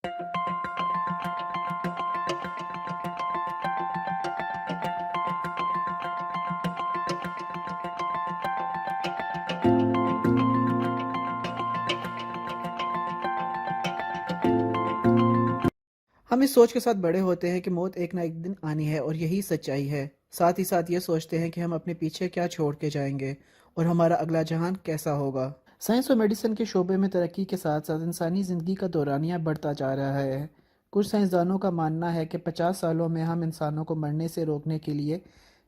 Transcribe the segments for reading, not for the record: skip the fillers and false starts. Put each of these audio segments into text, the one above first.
हम इस सोच के साथ बड़े होते हैं कि मौत एक ना एक दिन आनी है और यही सच्चाई है। साथ ही साथ ये सोचते हैं कि हम अपने पीछे क्या छोड़ के जाएंगे और हमारा अगला जहान कैसा होगा। साइंस और मेडिसिन के शोबे में तरक्की के साथ साथ इंसानी ज़िंदगी का दौरानिया बढ़ता जा रहा है। कुछ साइंसदानों का मानना है कि 50 सालों में हम इंसानों को मरने से रोकने के लिए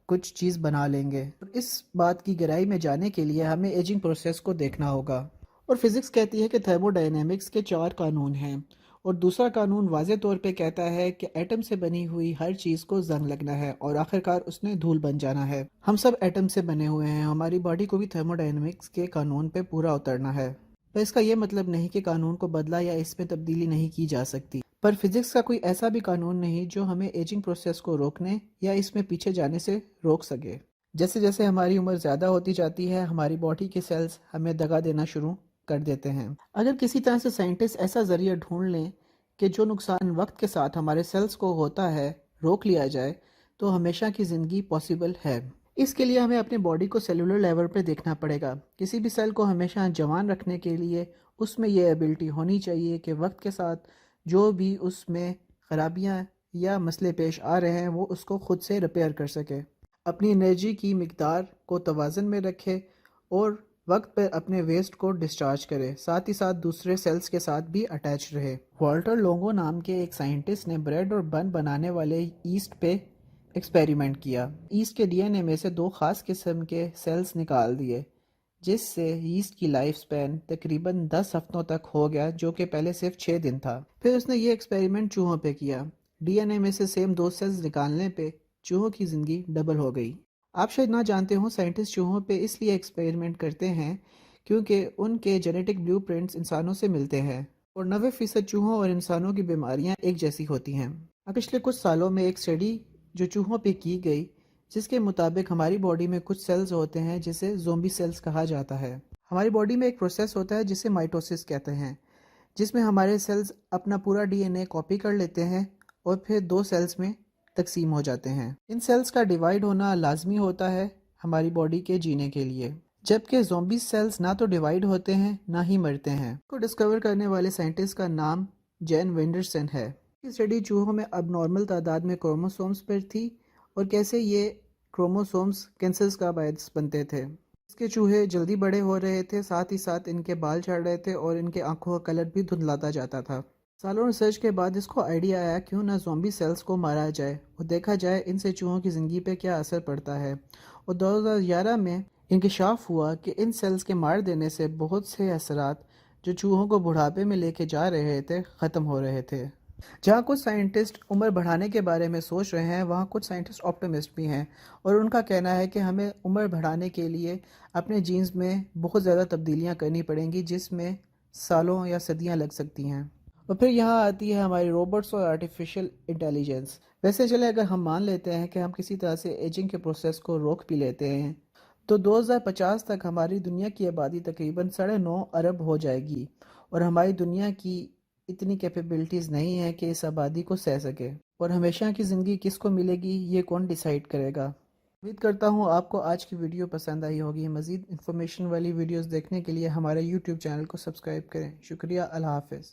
कुछ चीज़ बना लेंगे। इस बात की गहराई में जाने के लिए हमें एजिंग प्रोसेस को देखना होगा। और फिजिक्स कहती है कि थर्मोडायनेमिक्स के 4 कानून हैं और दूसरा कानून वाज़े तौर पे कहता है कि एटम से बनी हुई हर चीज़ को जंग लगना है और आखिरकार उसने धूल बन जाना है। हम सब एटम से बने हुए हैं, हमारी बॉडी को भी थर्मोडायनेमिक्स के कानून पे पूरा उतरना है। पर इसका ये मतलब नहीं कि कानून को बदला या इसमें तब्दीली नहीं की जा सकती। पर फिजिक्स का कोई ऐसा भी कानून नहीं जो हमें एजिंग प्रोसेस को रोकने या इसमें पीछे जाने से रोक सके। जैसे जैसे हमारी उम्र ज़्यादा होती जाती है, हमारी बॉडी के सेल्स हमें दगा देना शुरू कर देते हैं। अगर किसी तरह से साइंटिस्ट ऐसा जरिया ढूंढ लें कि जो नुकसान वक्त के साथ हमारे सेल्स को होता है रोक लिया जाए, तो हमेशा की ज़िंदगी पॉसिबल है। इसके लिए हमें अपने बॉडी को सेलुलर लेवल पर देखना पड़ेगा। किसी भी सेल को हमेशा जवान रखने के लिए उसमें यह एबिलिटी होनी चाहिए कि वक्त के साथ जो भी उसमें खराबियाँ या मसले पेश आ रहे हैं वो उसको खुद से रिपेयर कर सके, अपनी एनर्जी की मिकदार को तवाज़न में रखे और वक्त पर अपने वेस्ट को डिस्चार्ज करे, साथ ही साथ दूसरे सेल्स के साथ भी अटैच रहे। वाल्टर लोंगो नाम के एक साइंटिस्ट ने ब्रेड और बन बनाने वाले ईस्ट पे एक्सपेरिमेंट किया। ईस्ट के डीएनए में से 2 खास किस्म के सेल्स निकाल दिए, जिससे ईस्ट की लाइफ स्पैन तकरीबन 10 हफ्तों तक हो गया, जो कि पहले सिर्फ 6 दिन था। फिर उसने ये एक्सपेरिमेंट चूहों पे किया। डीएनए में से सेम 2 सेल्स निकालने पे चूहों की ज़िंदगी डबल हो गई। आप शायद ना जानते हो, साइंटिस्ट चूहों पे इसलिए एक्सपेरिमेंट करते हैं क्योंकि उनके जेनेटिक ब्लूप्रिंट्स इंसानों से मिलते हैं और 90% चूहों और इंसानों की बीमारियां एक जैसी होती हैं। अब पिछले कुछ सालों में एक स्टडी जो चूहों पे की गई, जिसके मुताबिक हमारी बॉडी में कुछ सेल्स होते हैं जिसे ज़ोंबी सेल्स कहा जाता है। हमारी बॉडी में एक प्रोसेस होता है जिसे माइटोसिस कहते हैं, जिसमें हमारे सेल्स अपना पूरा डीएनए कॉपी कर लेते हैं और फिर 2 सेल्स में तकसीम हो जाते हैं। इन सेल्स का डिवाइड होना लाजमी होता है हमारी बॉडी के जीने के लिए, जबकि ज़ोंबी सेल्स ना तो डिवाइड होते हैं ना ही मरते हैं। को डिस्कवर करने वाले साइंटिस्ट का नाम जैन वेंडरसन है। ये स्टडी चूहों में अब नॉर्मल तादाद में क्रोमोसोम्स पर थी और कैसे ये क्रोमोसोम्स कैंसर्स का बायस बनते थे। इसके चूहे जल्दी बड़े हो रहे थे, साथ ही साथ इनके बाल झड़ रहे थे और इनके आंखों का कलर भी धुंधलाता जाता था। सालों रिसर्च के बाद इसको आइडिया आया क्यों ना ज़ॉम्बी सेल्स को मारा जाए और देखा जाए इनसे चूहों की ज़िंदगी पे क्या असर पड़ता है। और 2011 में इंकशाफ हुआ कि इन सेल्स के मार देने से बहुत से असरात जो चूहों को बुढ़ापे में लेके जा रहे थे ख़त्म हो रहे थे। जहाँ कुछ साइंटिस्ट उम्र बढ़ाने के बारे में सोच रहे हैं, वहाँ कुछ साइंटिस्ट ऑप्टिमिस्ट भी हैं और उनका कहना है कि हमें उम्र बढ़ाने के लिए अपने जीन्स में बहुत ज़्यादा तब्दीलियाँ करनी पड़ेंगी, जिसमें सालों या सदियाँ लग सकती हैं। और फिर यहाँ आती है हमारी रोबोट्स और आर्टिफिशियल इंटेलिजेंस। वैसे चले अगर हम मान लेते हैं कि हम किसी तरह से एजिंग के प्रोसेस को रोक भी लेते हैं, तो 2050 तक हमारी दुनिया की आबादी तकरीबन 9.5 अरब हो जाएगी और हमारी दुनिया की इतनी कैपेबिलिटीज़ नहीं है कि इस आबादी को सह सके। और हमेशा की ज़िंदगी किसको मिलेगी ये कौन डिसाइड करेगा। उम्मीद करता हूँ आपको आज की वीडियो पसंद आई होगी। मज़ीद इन्फॉर्मेशन वाली वीडियोस देखने के लिए हमारे यूट्यूब चैनल को सब्सक्राइब करें। शुक्रिया। अल्लाह हाफ़िज़।